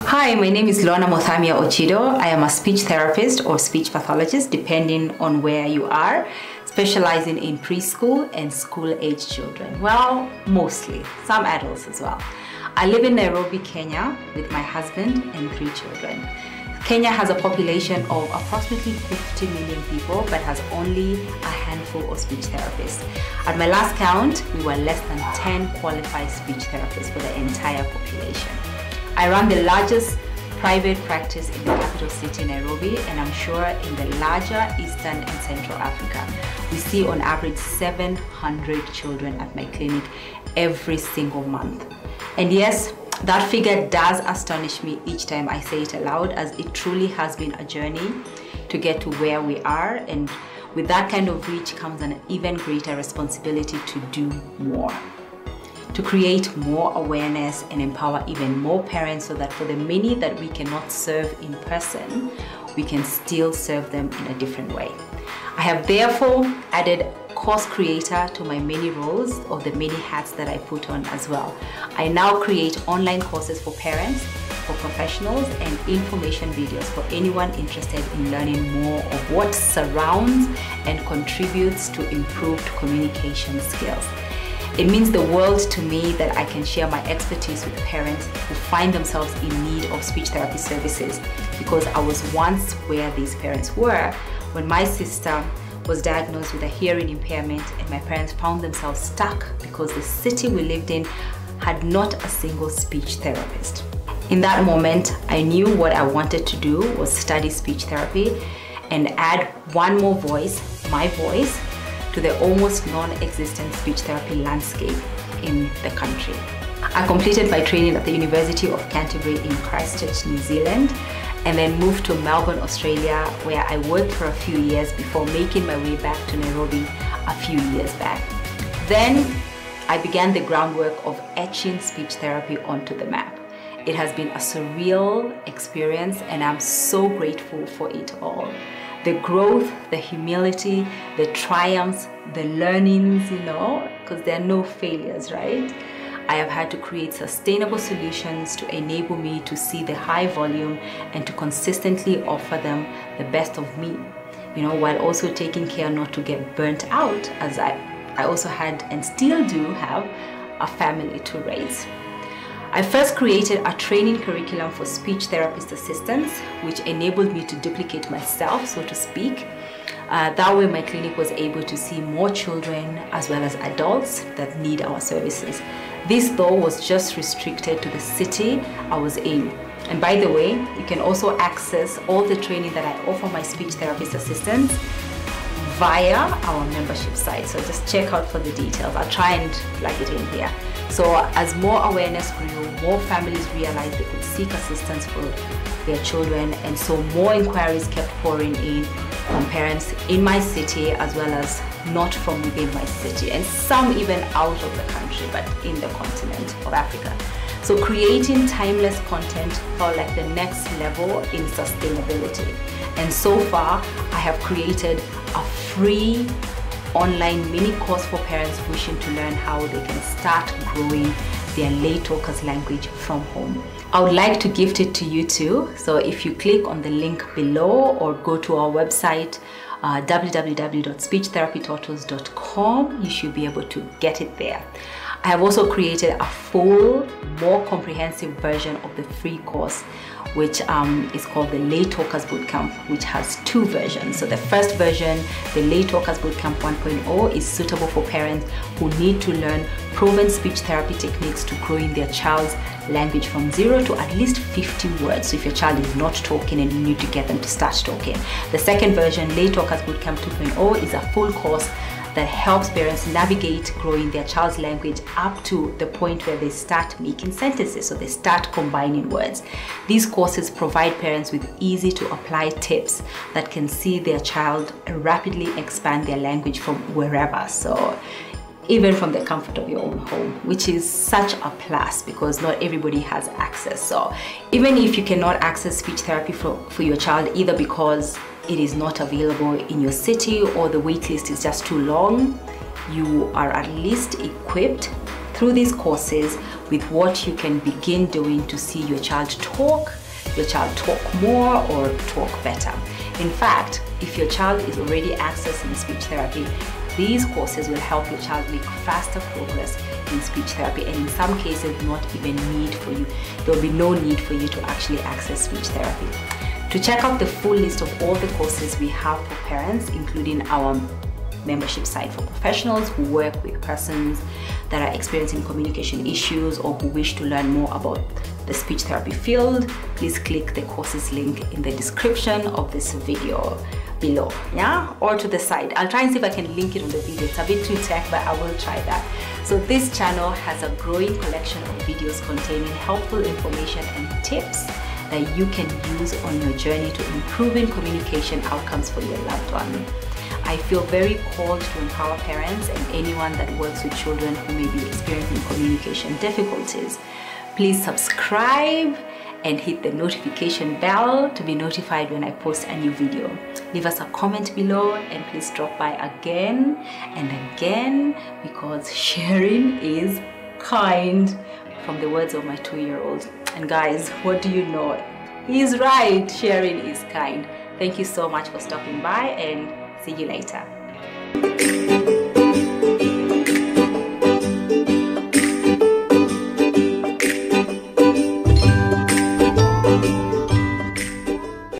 Hi, my name is Lorna Muthamia-Ochido. I am a speech therapist or speech pathologist, depending on where you are, specializing in preschool and school-age children. Well, mostly, some adults as well. I live in Nairobi, Kenya, with my husband and 3 children. Kenya has a population of approximately 50 million people, but has only a handful of speech therapists. At my last count, we were less than 10 qualified speech therapists for the entire population. I run the largest private practice in the capital city, Nairobi, and I'm sure in the larger Eastern and Central Africa. We see on average 700 children at my clinic every single month. And yes, that figure does astonish me each time I say it aloud, as it truly has been a journey to get to where we are, and with that kind of reach comes an even greater responsibility to do more, to create more awareness and empower even more parents, so that for the many that we cannot serve in person, we can still serve them in a different way. I have therefore added course creator to my many roles, of the many hats that I put on as well. I now create online courses for parents, for professionals, and information videos for anyone interested in learning more of what surrounds and contributes to improved communication skills. It means the world to me that I can share my expertise with parents who find themselves in need of speech therapy services, because I was once where these parents were when my sister was diagnosed with a hearing impairment, and my parents found themselves stuck because the city we lived in had not a single speech therapist. In that moment, I knew what I wanted to do was study speech therapy and add one more voice, my voice, to the almost non-existent speech therapy landscape in the country. I completed my training at the University of Canterbury in Christchurch, New Zealand, and then moved to Melbourne, Australia, where I worked for a few years before making my way back to Nairobi a few years back. Then I began the groundwork of etching speech therapy onto the map. It has been a surreal experience, and I'm so grateful for it all. The growth, the humility, the triumphs, the learnings, because there are no failures, right? I have had to create sustainable solutions to enable me to see the high volume and to consistently offer them the best of me, while also taking care not to get burnt out, as I also had and still do have a family to raise. I first created a training curriculum for speech therapist assistants, which enabled me to duplicate myself, so to speak. That way my clinic was able to see more children as well as adults that need our services. This though was just restricted to the city I was in. And by the way, you can also access all the training that I offer my speech therapist assistants via our membership site. So just check out for the details. I'll try and plug it in here. So as more awareness grew, more families realized they could seek assistance for their children, and so more inquiries kept pouring in from parents in my city as well as not from within my city, and some even out of the country, but in the continent of Africa. So creating timeless content felt like the next level in sustainability. And so far, I have created a free online mini course for parents wishing to learn how they can start growing their late talkers language from home. I would like to gift it to you too. So if you click on the link below or go to our website, www.speechtherapytotos.com, you should be able to get it there. I have also created a full, more comprehensive version of the free course, which is called the Late Talkers Bootcamp, which has 2 versions. So the first version, the Late Talkers Bootcamp 1.0, is suitable for parents who need to learn proven speech therapy techniques to growing their child's language from 0 to at least 50 words. So if your child is not talking and you need to get them to start talking. The second version, Late Talkers Bootcamp 2.0, is a full course that helps parents navigate growing their child's language up to the point where they start making sentences, so they start combining words. These courses provide parents with easy to apply tips that can see their child rapidly expand their language from wherever, so even from the comfort of your own home, which is such a plus because not everybody has access. So even if you cannot access speech therapy for your child, either because it is not available in your city or the wait list is just too long, you are at least equipped through these courses with what you can begin doing to see your child talk more or talk better. In fact, if your child is already accessing speech therapy, these courses will help your child make faster progress in speech therapy, and in some cases there will be no need for you to actually access speech therapy. To check out the full list of all the courses we have for parents, including our membership site for professionals who work with persons that are experiencing communication issues or who wish to learn more about the speech therapy field, please click the courses link in the description of this video below, or to the side. I'll try and see if I can link it on the video. It's a bit too tech, but I will try that. So this channel has a growing collection of videos containing helpful information and tips that you can use on your journey to improving communication outcomes for your loved one. I feel very called to empower parents and anyone that works with children who may be experiencing communication difficulties. Please subscribe and hit the notification bell to be notified when I post a new video. Leave us a comment below and please drop by again and again, because sharing is kind, from the words of my 2-year-old. And guys, what do you know? He's right, sharing is kind. Thank you so much for stopping by, and see you later.